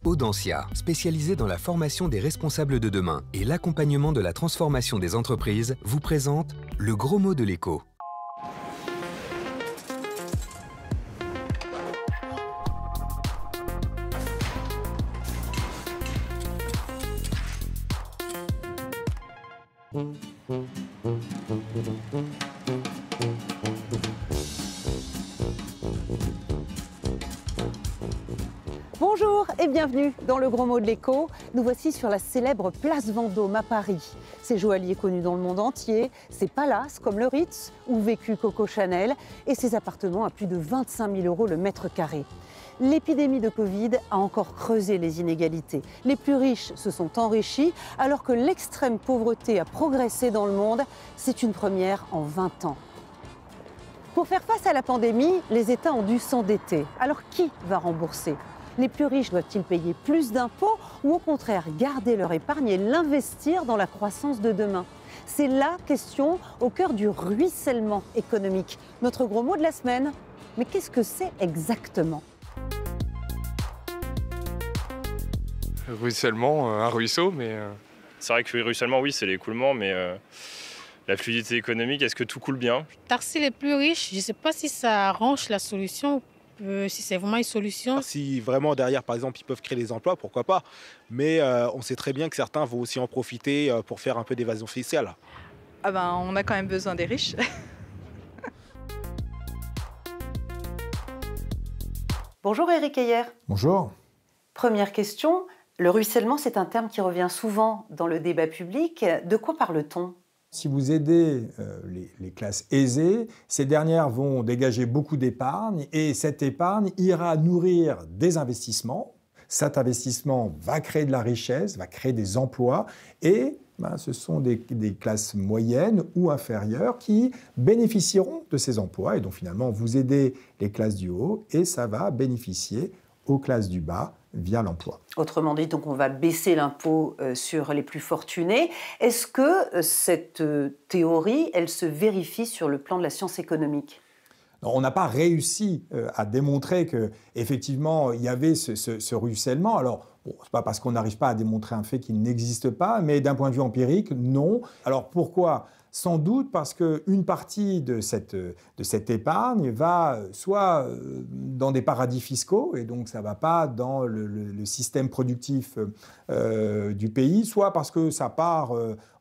Audencia, spécialisée dans la formation des responsables de demain et l'accompagnement de la transformation des entreprises, vous présente le gros mot de l'écho. Bonjour et bienvenue dans le gros mot de l'écho. Nous voici sur la célèbre place Vendôme à Paris. Ces joailliers connus dans le monde entier, ces palaces comme le Ritz où vécut Coco Chanel et ces appartements à plus de 25 000 € le mètre carré. L'épidémie de Covid a encore creusé les inégalités. Les plus riches se sont enrichis alors que l'extrême pauvreté a progressé dans le monde. C'est une première en 20 ans. Pour faire face à la pandémie, les États ont dû s'endetter. Alors qui va rembourser ? Les plus riches doivent-ils payer plus d'impôts ou au contraire garder leur épargne et l'investir dans la croissance de demain ? C'est la question au cœur du ruissellement économique. Notre gros mot de la semaine. Mais qu'est-ce que c'est exactement ? Ruissellement, un ruisseau, mais... C'est vrai que le ruissellement, oui, c'est l'écoulement, mais la fluidité économique, est-ce que tout coule bien ? Taxer les plus riches, je ne sais pas si ça arrange la solution, si c'est vraiment une solution. Si vraiment derrière, par exemple, ils peuvent créer des emplois, pourquoi pas. Mais on sait très bien que certains vont aussi en profiter pour faire un peu d'évasion fiscale. On a quand même besoin des riches. Bonjour Éric Heyer. Bonjour. Première question, le ruissellement c'est un terme qui revient souvent dans le débat public. De quoi parle-t-on ? Si vous aidez les classes aisées, ces dernières vont dégager beaucoup d'épargne et cette épargne ira nourrir des investissements. Cet investissement va créer de la richesse, va créer des emplois et ce sont des classes moyennes ou inférieures qui bénéficieront de ces emplois. Et donc finalement, vous aidez les classes du haut et ça va bénéficier aux classes du bas via l'emploi. Autrement dit, donc on va baisser l'impôt sur les plus fortunés. Est-ce que cette théorie, elle se vérifie sur le plan de la science économique ? On n'a pas réussi à démontrer qu'effectivement, il y avait ce ruissellement. Alors, ce n'est pas parce qu'on n'arrive pas à démontrer un fait qu'il n'existe pas, mais d'un point de vue empirique, non. Alors, pourquoi ? Sans doute parce qu'une partie de cette épargne va soit dans des paradis fiscaux, et donc ça ne va pas dans le système productif du pays, soit parce que ça part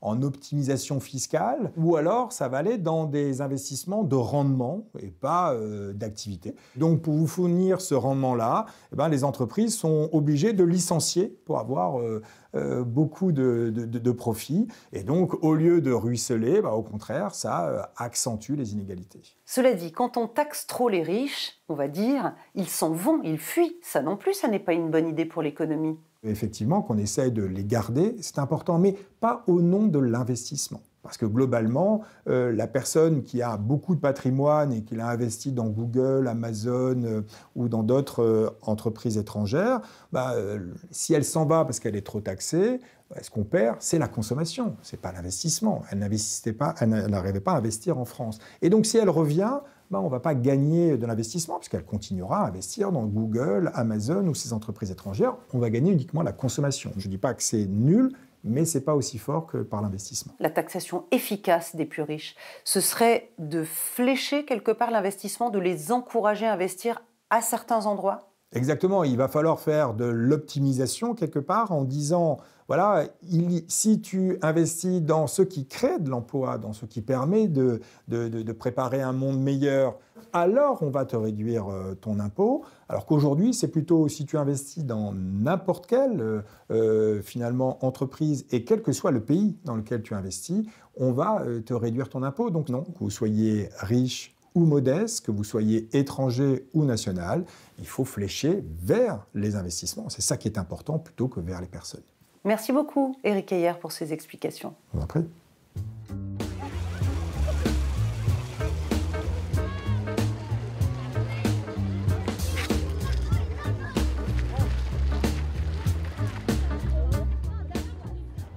en optimisation fiscale, ou alors ça va aller dans des investissements de rendement et pas d'activité. Donc pour vous fournir ce rendement-là, les entreprises sont obligées de licencier pour avoir beaucoup de profits. Et donc, au lieu de ruisseler, au contraire, ça accentue les inégalités. Cela dit, quand on taxe trop les riches, on va dire, ils s'en vont, ils fuient. Ça non plus, ça n'est pas une bonne idée pour l'économie. Effectivement, qu'on essaye de les garder, c'est important, mais pas au nom de l'investissement. Parce que globalement, la personne qui a beaucoup de patrimoine et qui l'a investi dans Google, Amazon ou dans d'autres entreprises étrangères, si elle s'en va parce qu'elle est trop taxée, ce qu'on perd, c'est la consommation, ce n'est pas l'investissement. Elle n'arrivait pas à investir en France. Et donc si elle revient, on ne va pas gagner de l'investissement puisqu'elle continuera à investir dans Google, Amazon ou ces entreprises étrangères. On va gagner uniquement la consommation. Je ne dis pas que c'est nul, mais ce n'est pas aussi fort que par l'investissement. La taxation efficace des plus riches, ce serait de flécher quelque part l'investissement, de les encourager à investir à certains endroits ? Exactement, il va falloir faire de l'optimisation quelque part en disant, voilà, si tu investis dans ce qui crée de l'emploi, dans ce qui permet de préparer un monde meilleur, alors on va te réduire ton impôt. Alors qu'aujourd'hui, c'est plutôt si tu investis dans n'importe quelle finalement entreprise et quel que soit le pays dans lequel tu investis, on va te réduire ton impôt. Donc non, que vous soyez riche ou modeste, que vous soyez étranger ou national, il faut flécher vers les investissements. C'est ça qui est important plutôt que vers les personnes. Merci beaucoup, Éric Heyer, pour ces explications. On en prie.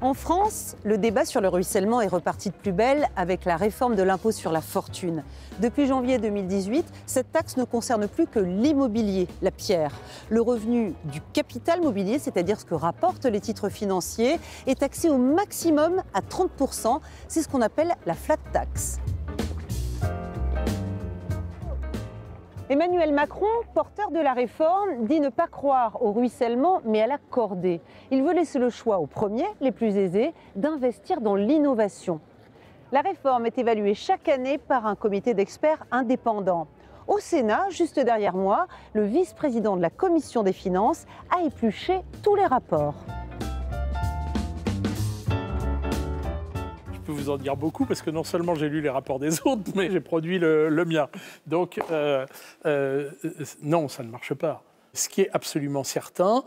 En France, le débat sur le ruissellement est reparti de plus belle avec la réforme de l'impôt sur la fortune. Depuis janvier 2018, cette taxe ne concerne plus que l'immobilier, la pierre. Le revenu du capital mobilier, c'est-à-dire ce que rapportent les titres financiers, est taxé au maximum à 30%. C'est ce qu'on appelle la flat tax. Emmanuel Macron, porteur de la réforme, dit ne pas croire au ruissellement, mais à la cordée. Il veut laisser le choix aux premiers, les plus aisés, d'investir dans l'innovation. La réforme est évaluée chaque année par un comité d'experts indépendants. Au Sénat, juste derrière moi, le vice-président de la Commission des finances a épluché tous les rapports. Je peux vous en dire beaucoup parce que non seulement j'ai lu les rapports des autres, mais j'ai produit le mien. Donc, non, ça ne marche pas. Ce qui est absolument certain,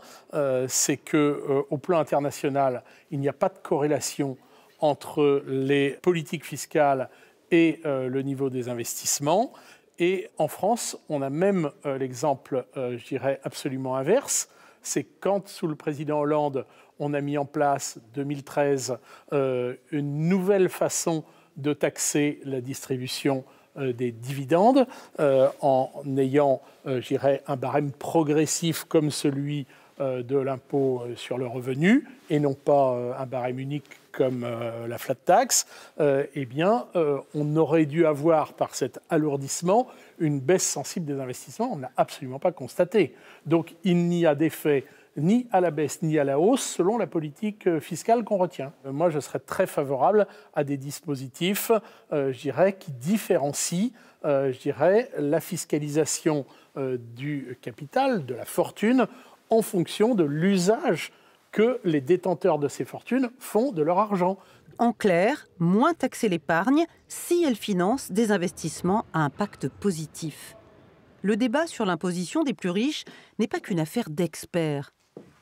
c'est qu'au plan international, il n'y a pas de corrélation entre les politiques fiscales et le niveau des investissements. Et en France, on a même l'exemple, je dirais, absolument inverse. C'est quand, sous le président Hollande, on a mis en place, 2013, une nouvelle façon de taxer la distribution des dividendes en ayant, je dirais, un barème progressif comme celui de l'impôt sur le revenu et non pas un barème unique comme la flat tax, eh bien, on aurait dû avoir, par cet alourdissement, une baisse sensible des investissements. On n'a absolument pas constaté. Donc, il n'y a d'effet ni à la baisse ni à la hausse selon la politique fiscale qu'on retient. Moi, je serais très favorable à des dispositifs, je dirais, qui différencient, je dirais, la fiscalisation du capital, de la fortune, en fonction de l'usage que les détenteurs de ces fortunes font de leur argent. En clair, moins taxer l'épargne si elle finance des investissements à impact positif. Le débat sur l'imposition des plus riches n'est pas qu'une affaire d'experts.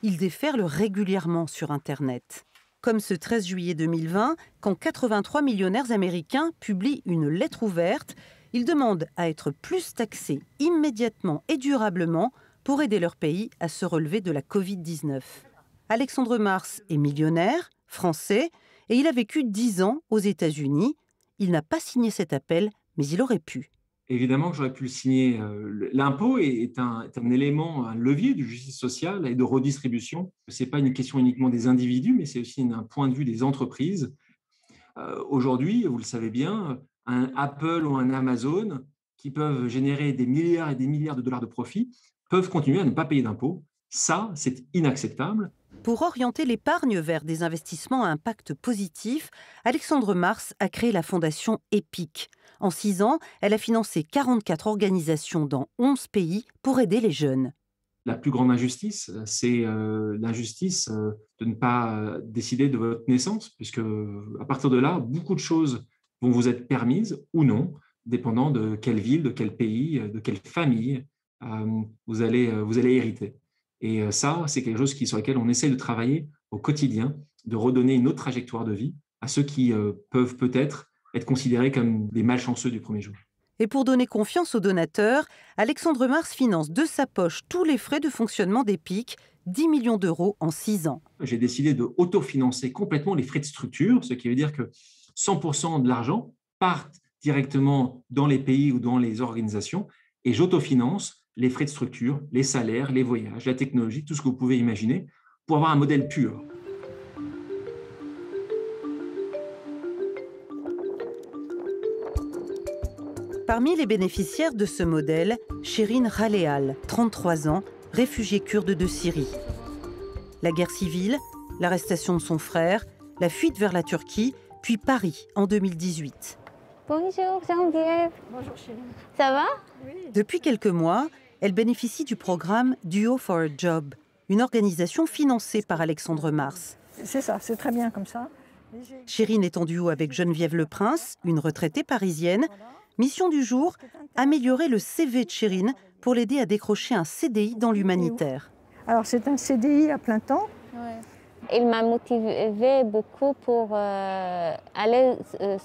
Il déferle régulièrement sur Internet. Comme ce 13 juillet 2020, quand 83 millionnaires américains publient une lettre ouverte, ils demandent à être plus taxés immédiatement et durablement pour aider leur pays à se relever de la Covid-19. Alexandre Mars est millionnaire, français, et il a vécu 10 ans aux États-Unis. Il n'a pas signé cet appel, mais il aurait pu. Évidemment que j'aurais pu le signer. L'impôt est un élément, un levier de justice sociale et de redistribution. Ce n'est pas une question uniquement des individus, mais c'est aussi un point de vue des entreprises. Aujourd'hui, vous le savez bien, un Apple ou un Amazon qui peuvent générer des milliards et des milliards de dollars de profit peuvent continuer à ne pas payer d'impôts. Ça, c'est inacceptable. Pour orienter l'épargne vers des investissements à impact positif, Alexandre Mars a créé la fondation EPIC. En 6 ans, elle a financé 44 organisations dans 11 pays pour aider les jeunes. La plus grande injustice, c'est l'injustice de ne pas décider de votre naissance, puisque à partir de là, beaucoup de choses vont vous être permises ou non, dépendant de quelle ville, de quel pays, de quelle famille vous allez hériter. Et ça, c'est quelque chose sur lequel on essaie de travailler au quotidien, de redonner une autre trajectoire de vie à ceux qui peuvent peut-être être considérés comme des malchanceux du premier jour. Et pour donner confiance aux donateurs, Alexandre Mars finance de sa poche tous les frais de fonctionnement d'EPIC, 10 millions d'euros en 6 ans. J'ai décidé de autofinancer complètement les frais de structure, ce qui veut dire que 100% de l'argent part directement dans les pays ou dans les organisations et j'autofinance les frais de structure, les salaires, les voyages, la technologie, tout ce que vous pouvez imaginer pour avoir un modèle pur. Parmi les bénéficiaires de ce modèle, Chérine Raléal, 33 ans, réfugiée kurde de Syrie. La guerre civile, l'arrestation de son frère, la fuite vers la Turquie, puis Paris en 2018. Bonjour Geneviève. Bonjour Chérine. Ça va? Oui. Depuis quelques mois, elle bénéficie du programme Duo for a Job, une organisation financée par Alexandre Mars. C'est ça, c'est très bien comme ça. Chérine est en duo avec Geneviève Leprince, une retraitée parisienne. Mission du jour, améliorer le CV de Chérine pour l'aider à décrocher un CDI dans l'humanitaire. Alors c'est un CDI à plein temps. Ouais. Il m'a motivée beaucoup pour aller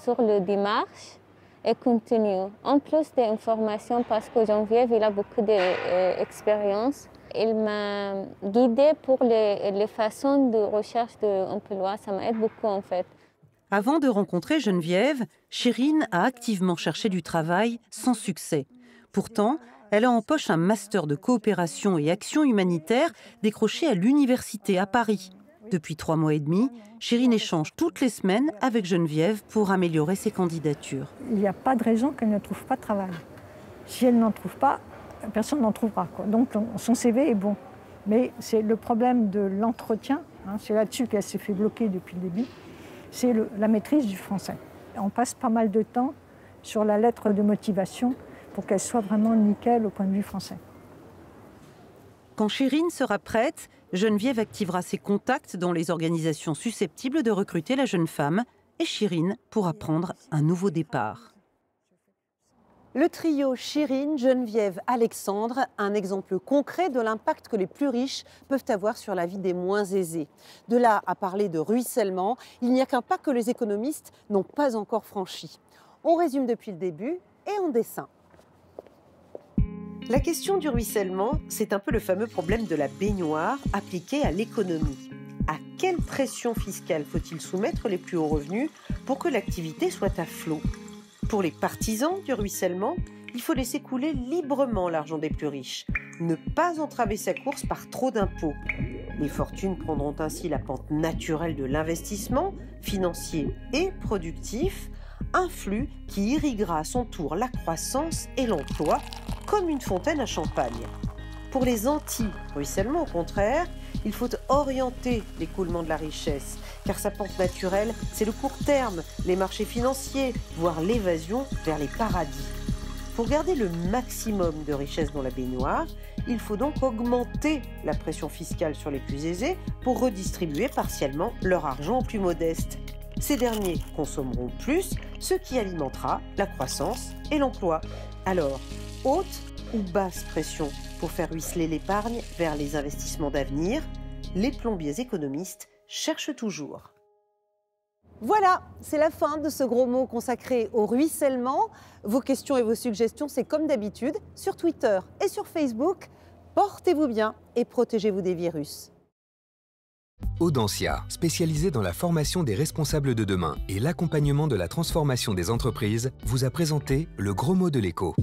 sur le démarche et continuer. En plus des informations, parce que Geneviève il a beaucoup d'expérience Il m'a guidée pour les façons de recherche d'emploi. Ça m'aide beaucoup en fait. Avant de rencontrer Geneviève, Chérine a activement cherché du travail sans succès. Pourtant, elle a en poche un master de coopération et action humanitaire décroché à l'université à Paris. Depuis 3 mois et demi, Chérine échange toutes les semaines avec Geneviève pour améliorer ses candidatures. Il n'y a pas de raison qu'elle ne trouve pas de travail. Si elle n'en trouve pas, personne n'en trouvera, quoi. Donc son CV est bon. Mais c'est le problème de l'entretien, hein, c'est là-dessus qu'elle s'est fait bloquer depuis le début, c'est la maîtrise du français. On passe pas mal de temps sur la lettre de motivation pour qu'elle soit vraiment nickel au point de vue français. Quand Chérine sera prête, Geneviève activera ses contacts dans les organisations susceptibles de recruter la jeune femme et Chérine pourra prendre un nouveau départ. Le trio Chérine, Geneviève, Alexandre, un exemple concret de l'impact que les plus riches peuvent avoir sur la vie des moins aisés. De là à parler de ruissellement, il n'y a qu'un pas que les économistes n'ont pas encore franchi. On résume depuis le début et en dessin. La question du ruissellement, c'est un peu le fameux problème de la baignoire appliquée à l'économie. À quelle pression fiscale faut-il soumettre les plus hauts revenus pour que l'activité soit à flot ? Pour les partisans du ruissellement, il faut laisser couler librement l'argent des plus riches, ne pas entraver sa course par trop d'impôts. Les fortunes prendront ainsi la pente naturelle de l'investissement, financier et productif, un flux qui irriguera à son tour la croissance et l'emploi comme une fontaine à champagne. Pour les anti-ruissellement, au contraire, il faut orienter l'écoulement de la richesse, car sa pente naturelle, c'est le court terme, les marchés financiers, voire l'évasion vers les paradis. Pour garder le maximum de richesse dans la baignoire, il faut donc augmenter la pression fiscale sur les plus aisés pour redistribuer partiellement leur argent aux plus modestes. Ces derniers consommeront plus, ce qui alimentera la croissance et l'emploi. Alors, haute ou basse pression pour faire ruisseler l'épargne vers les investissements d'avenir? Les plombiers économistes cherchent toujours. Voilà, c'est la fin de ce gros mot consacré au ruissellement. Vos questions et vos suggestions, c'est comme d'habitude sur Twitter et sur Facebook. Portez-vous bien et protégez-vous des virus. Audencia, spécialisée dans la formation des responsables de demain et l'accompagnement de la transformation des entreprises, vous a présenté le gros mot de l'écho.